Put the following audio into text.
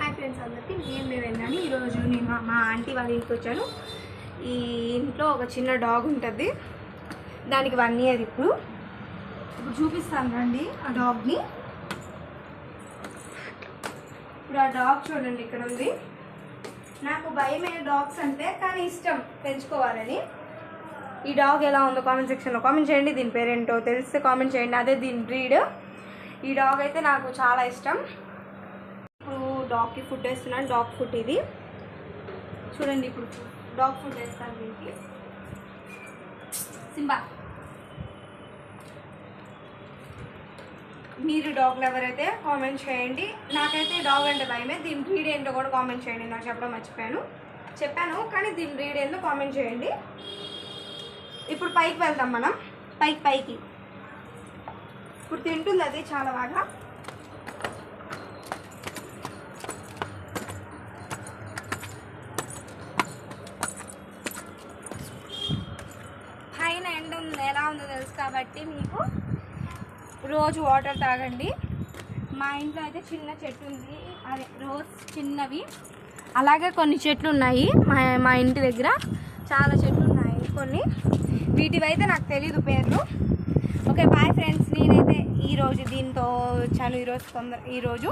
Hi friends అందరికీ, నేను వెళ్ళాను. ఈరోజు నేను మా ఆంటీ వాళ్ళ ఇంటికి వచ్చాను. ఈ ఇంట్లో ఒక చిన్న డాగ్ ఉంటుంది, దానికి 1 ఇయర్. ఇప్పుడు చూపిస్తాను రండి ఆ డాగ్ని. ఇప్పుడు ఆ డాగ్ చూడండి ఇక్కడ ఉంది. నాకు భయమే డాగ్స్ అంటే, కానీ ఇష్టం పెంచుకోవాలని. ఈ డాగ్ ఎలా ఉందో కామెంట్ సెక్షన్లో కామెంట్ చేయండి. దీని పేరేంటో తెలిస్తే కామెంట్ చేయండి. అదే దీని బ్రీడ్. ఈ డాగ్ అయితే నాకు చాలా ఇష్టం. ఇప్పుడు డాగ్కి ఫుడ్ వేస్తున్నాను. డాగ్ ఫుడ్ ఇది చూడండి. ఇప్పుడు డాగ్ ఫుడ్ వేస్తాను దీనికి. సింబా, మీరు డాగ్ లవర్ అయితే కామెంట్ చేయండి. నాకైతే డాగ్ అంటే భయమే. దీని బ్రీడ్ ఏంటో కూడా కామెంట్ చేయండి. నాకు చెప్పడం చెప్పాను కానీ దీని బ్రీడ్ ఏంటో కామెంట్ చేయండి. ఇప్పుడు పైకి వెళ్తాం మనం. పైకి ఇప్పుడు తింటుంది అది చాలా బాగా. పైన ఎండ ఉంది, ఎలా ఉందో తెలుసు కాబట్టి మీకు రోజు వాటర్ తాగండి. మా ఇంట్లో అయితే చిన్న చెట్టు ఉంది, అదే రోజ్ చిన్నవి. అలాగే కొన్ని చెట్లు ఉన్నాయి మా ఇంటి దగ్గర. చాలా చెట్లు ఉన్నాయి కొన్ని. వీటివైతే నాకు తెలీదు పేర్లు. Okay bye friends. నేనైతే ఈరోజు దీంతో వచ్చాను. ఈరోజు